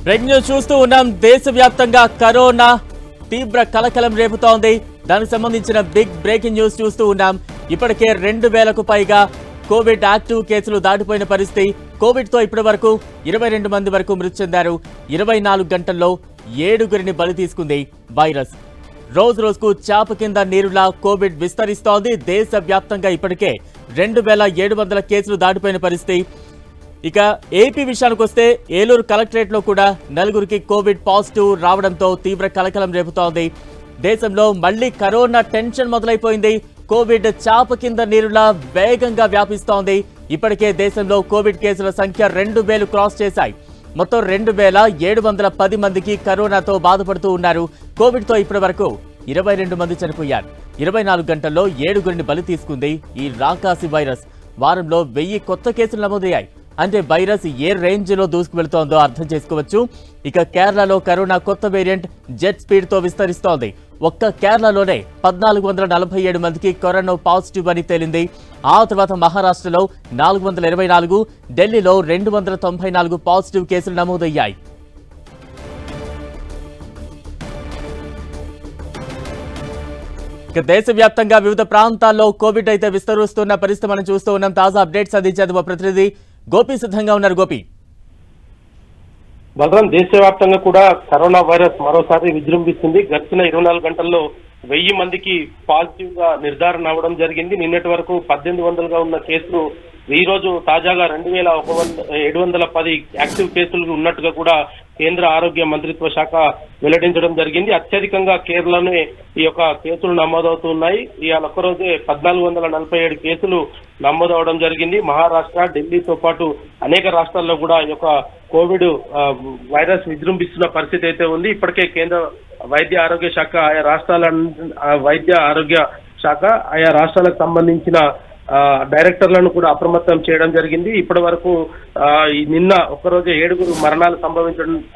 Breaking news చూస్తూ ఉన్నాం. దేశవ్యాప్తంగా కరోనా తీవ్ర కలకలం రేపుతోంది. దానికి సంబంధించిన బిగ్ బ్రేకింగ్ న్యూస్ చూస్తూ ఉన్నాం. ఇప్పటికే 2000కు పైగా కోవిడ్ యాక్టివ్ కేసులు దాటిపోయిన పరిస్థితి. కోవిడ్తో ఇప్పటి వరకు 22 మంది వరకు మృతి చెందారు. 24 గంటల్లో 7గురిని బలి తీసుకుంది వైరస్. రోజు రోజుకు చాప కింద నీరులా కోవిడ్ విస్తరిస్తోంది. దేశవ్యాప్తంగా ఇప్పటికే 2700 కేసులు దాటిపోయిన పరిస్థితి. ఇక ఏపీ విషయానికి వస్తే ఏలూరు కలెక్టరేట్లో కూడా 4గురికి కోవిడ్ పాజిటివ్ రావడంతో తీవ్ర కలకలం రేపుతోంది. దేశంలో మళ్లీ కరోనా టెన్షన్ మొదలైపోయింది. కోవిడ్ చాప కింద నీరులా వేగంగా వ్యాపిస్తోంది. ఇప్పటికే దేశంలో కోవిడ్ కేసుల సంఖ్య 2000 క్రాస్ చేశాయి. మొత్తం 2710 మందికి కరోనాతో బాధపడుతూ ఉన్నారు. కోవిడ్తో ఇప్పటి వరకు 22 మంది చనిపోయారు. 24 గంటల్లో 7గురిని బలి తీసుకుంది ఈ రాకాసి వైరస్. వారంలో 1000 కొత్త కేసులు నమోదయ్యాయి. అంటే వైరస్ ఏ రేంజ్ లో దూసుకువెళ్తోందో అర్థం చేసుకోవచ్చు. ఇక కేరళలో కరోనా కొత్త వేరియంట్ జెట్ స్పీడ్ తో విస్తరిస్తోంది. ఒక్క కేరళలోనే 1447 మందికి కరోనా పాజిటివ్ అని తేలింది. ఆ తర్వాత మహారాష్ట్రలో 424, ఢిల్లీలో 294 పాజిటివ్ కేసులు నమోదయ్యాయి. ఇక దేశవ్యాప్తంగా వివిధ ప్రాంతాల్లో కోవిడ్ అయితే విస్తరిస్తున్న పరిస్థితి మనం చూస్తూ ఉన్నాం. తాజా అప్డేట్స్ అందించేందుకు మా ప్రతినిధి గోపి సిద్ధంగా ఉన్నారు. గోపి, బలరాం, దేశవ్యాప్తంగా కూడా కరోనా వైరస్ మరోసారి విజృంభిస్తుంది. గడిచిన 24 గంటల్లో 1000 మందికి పాజిటివ్ గా నిర్ధారణ అవ్వడం జరిగింది. నిన్నటి వరకు 1800గా ఉన్న కేసులు ఈ రోజు తాజాగా 2710 యాక్టివ్ కేసులు ఉన్నట్టుగా కూడా కేంద్ర ఆరోగ్య మంత్రిత్వ శాఖ వెల్లడించడం జరిగింది. అత్యధికంగా కేరళలోనే ఈ యొక్క కేసులు నమోదవుతున్నాయి. ఇవాళ ఒక్కరోజే 1447 కేసులు నమోదవడం జరిగింది. మహారాష్ట్ర, ఢిల్లీతో పాటు అనేక రాష్ట్రాల్లో కూడా ఈ యొక్క కోవిడ్ వైరస్ విజృంభిస్తున్న పరిస్థితి అయితే ఉంది. ఇప్పటికే కేంద్ర వైద్య ఆరోగ్య శాఖ ఆయా రాష్ట్రాల ఆయా రాష్ట్రాలకు సంబంధించిన డైరెక్టర్లను కూడా అప్రమత్తం చేయడం జరిగింది. ఇప్పటి వరకు నిన్న ఒక్కరోజే 7 మరణాలు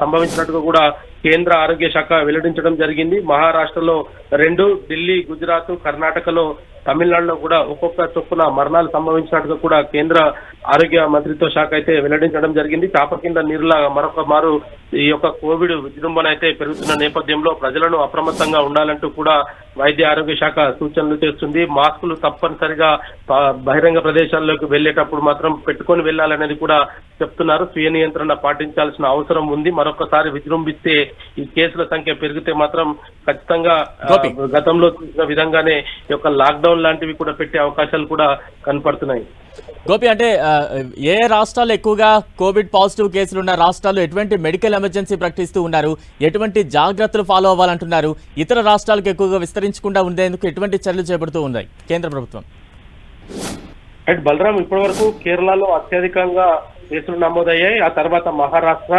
సంభవించినట్టుగా కూడా కేంద్ర ఆరోగ్య శాఖ వెల్లడించడం జరిగింది. మహారాష్ట్రలో 2, ఢిల్లీ, గుజరాత్, కర్ణాటకలో, తమిళనాడులో కూడా ఒక్కొక్క చొప్పున మరణాలు సంభవించినట్టుగా కూడా కేంద్ర ఆరోగ్య మంత్రిత్వ శాఖ అయితే వెల్లడించడం జరిగింది. చాప కింద నీరులా మరొక మారు ఈ యొక్క కోవిడ్ విజృంభణ అయితే పెరుగుతున్న నేపథ్యంలో ప్రజలను అప్రమత్తంగా ఉండాలంటూ కూడా వైద్య ఆరోగ్య శాఖ సూచనలు చేస్తుంది. మాస్కులు తప్పనిసరిగా బహిరంగ ప్రదేశాల్లోకి వెళ్లేటప్పుడు మాత్రం పెట్టుకొని వెళ్లాలనేది కూడా చెప్తున్నారు. స్వీయ నియంత్రణ పాటించాల్సిన అవసరం ఉంది. మరొకసారి విజృంభిస్తే ఈ కేసుల సంఖ్య పెరిగితే మాత్రం ఖచ్చితంగా గతంలో చూసిన విధంగానే ఈ యొక్క లాక్డౌన్ లాంటివి కూడా పెట్టే అవకాశాలు కూడా కనపడుతున్నాయి. గోపి, అంటే ఏ రాష్ట్రాలు ఎక్కువగా కోవిడ్ పాజిటివ్ కేసులు ఉన్న రాష్ట్రాలు ఎటువంటి మెడికల్ ఎమర్జెన్సీ ప్రకటిస్తూ ఉన్నారు? ఎటువంటి జాగ్రత్తలు ఫాలో అవ్వాలంటున్నారు? ఇతర రాష్ట్రాలకు ఎక్కువగా విస్తరించకుండా ఉండేందుకు ఎటువంటి చర్యలు చేపడుతూ ఉన్నాయి కేంద్ర ప్రభుత్వం? బలరాం, ఇప్పటి వరకు కేరళలో అత్యధికంగా కేసులు నమోదయ్యాయి. ఆ తర్వాత మహారాష్ట్ర,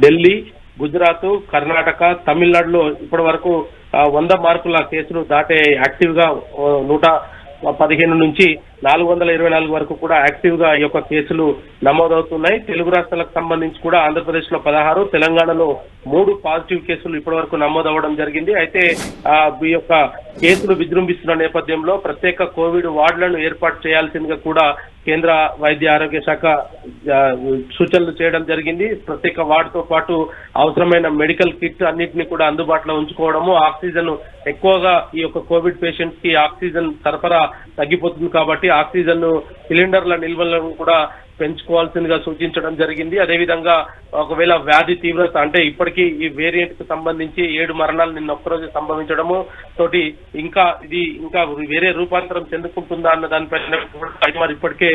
ఢిల్లీ, గుజరాత్, కర్ణాటక, తమిళనాడులో ఇప్పటి వరకు 100 మార్కుల కేసులు దాటే యాక్టివ్ గా 115 నుంచి 424 వరకు కూడా యాక్టివ్ గా ఈ యొక్క కేసులు నమోదవుతున్నాయి. తెలుగు రాష్ట్రాలకు సంబంధించి కూడా ఆంధ్రప్రదేశ్ లో 16, తెలంగాణలో 3 పాజిటివ్ కేసులు ఇప్పటి వరకు నమోదవడం జరిగింది. అయితే ఈ యొక్క కేసులు విజృంభిస్తున్న నేపథ్యంలో ప్రత్యేక కోవిడ్ వార్డులను ఏర్పాటు చేయాల్సిందిగా కూడా కేంద్ర వైద్య ఆరోగ్య శాఖ సూచనలు చేయడం జరిగింది. ప్రత్యేక వార్డుతో పాటు అవసరమైన మెడికల్ కిట్ అన్నింటినీ కూడా అందుబాటులో ఉంచుకోవడము, ఆక్సిజన్ ఎక్కువగా ఈ యొక్క కోవిడ్ పేషెంట్స్ కి ఆక్సిజన్ సరఫరా తగ్గిపోతుంది కాబట్టి ఆక్సిజన్ సిలిండర్ల నిల్వలను కూడా పెంచుకోవాల్సిందిగా సూచించడం జరిగింది. అదేవిధంగా ఒకవేళ వ్యాధి తీవ్రత అంటే ఇప్పటికీ ఈ వేరియంట్ కు సంబంధించి 7 మరణాలు నిన్న ఒక్కరోజు సంభవించడము తోటి ఇంకా వేరే రూపాంతరం చెందుకుంటుందా అన్న దానిపైన మరి ఇప్పటికే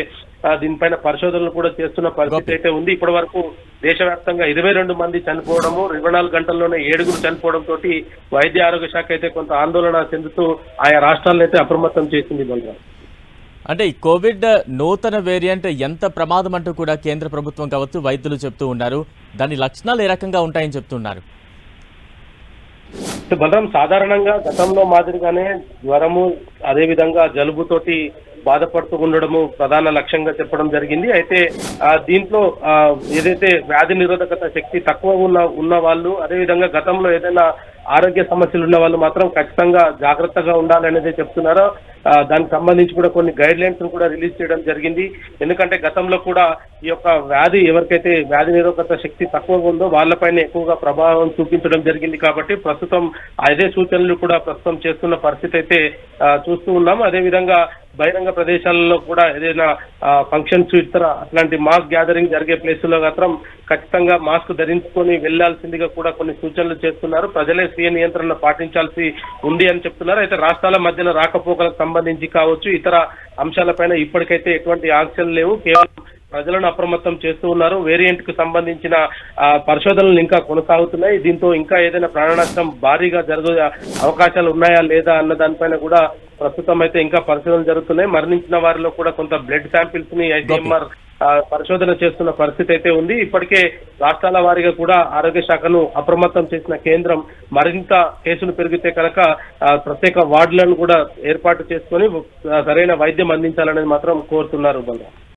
దీనిపైన పరిశోధనలు కూడా చేస్తున్న పరిస్థితి అయితే ఉంది. ఇప్పటి వరకు దేశవ్యాప్తంగా 22 మంది చనిపోవడము, 24 గంటల్లోనే 7 చనిపోవడం తోటి వైద్య ఆరోగ్య శాఖ అయితే కొంత ఆందోళన చెందుతూ ఆయా రాష్ట్రాలను అయితే అప్రమత్తం చేసింది. బలరాం, అంటే ఈ కోవిడ్ నూతన వేరియంట్ ఎంత ప్రమాదం అంటూ కూడా కేంద్ర ప్రభుత్వం కావచ్చు వైద్యులు చెప్తూ ఉన్నారు. దాని లక్షణాలు ఏ రకంగా ఉంటాయని చెప్తున్నారు? బలరాం, సాధారణంగా గతంలో మాదిరిగానే జ్వరము, అదేవిధంగా జలుబుతోటి బాధపడుతూ ఉండడము ప్రధాన లక్ష్యంగా చెప్పడం జరిగింది. అయితే దీంట్లో ఏదైతే వ్యాధి నిరోధకత శక్తి తక్కువ ఉన్న వాళ్ళు, అదేవిధంగా గతంలో ఏదైనా ఆరోగ్య సమస్యలు ఉన్న వాళ్ళు మాత్రం ఖచ్చితంగా జాగ్రత్తగా ఉండాలనేది చెప్తున్నారు. దానికి సంబంధించి కూడా కొన్ని గైడ్ లైన్స్ కూడా రిలీజ్ చేయడం జరిగింది. ఎందుకంటే గతంలో కూడా ఈ యొక్క వ్యాధి ఎవరికైతే వ్యాధి నిరోధక శక్తి తక్కువగా ఉందో వాళ్ళపైన ఎక్కువగా ప్రభావం చూపించడం జరిగింది. కాబట్టి ప్రస్తుతం అదే సూచనలు కూడా ప్రస్తుతం చేస్తున్న పరిస్థితి అయితే చూస్తూ ఉన్నాం. అదేవిధంగా బహిరంగ ప్రదేశాలలో కూడా ఏదైనా ఫంక్షన్స్ ఇతర అట్లాంటి మాస్ గ్యాదరింగ్ జరిగే ప్లేసుల్లో మాత్రం ఖచ్చితంగా మాస్క్ ధరించుకొని వెళ్లాల్సిందిగా కూడా కొన్ని సూచనలు చేస్తున్నారు. ప్రజలే స్వీయ నియంత్రణ పాటించాల్సి ఉంది అని చెప్తున్నారు. అయితే రాష్ట్రాల మధ్యన రాకపోకలకు సంబంధించి కావచ్చు ఇతర అంశాలపైన ఇప్పటికైతే ఎటువంటి ఆంక్షలు లేవు. కేవలం ప్రజలను అప్రమత్తం చేస్తూ ఉన్నారు. వేరియంట్ కు సంబంధించిన పరిశోధనలు ఇంకా కొనసాగుతున్నాయి. దీంతో ఇంకా ఏదైనా ప్రాణ నష్టం భారీగా జరిగే అవకాశాలు ఉన్నాయా లేదా అన్న దానిపైన కూడా ప్రస్తుతం అయితే ఇంకా పరిశోధనలు జరుగుతున్నాయి. మరణించిన వారిలో కూడా కొంత బ్లడ్ శాంపిల్స్ ని ఐసీఎంఆర్ పరిశోధన చేస్తున్న పరిస్థితి అయితే ఉంది. ఇప్పటికే రాష్ట్రాల వారీగా కూడా ఆరోగ్య శాఖను అప్రమత్తం చేసిన కేంద్రం మరింత కేసులు పెరిగితే కనుక ప్రత్యేక వార్డులను కూడా ఏర్పాటు చేసుకొని సరైన వైద్యం అందించాలనేది మాత్రం కోరుతున్నారు.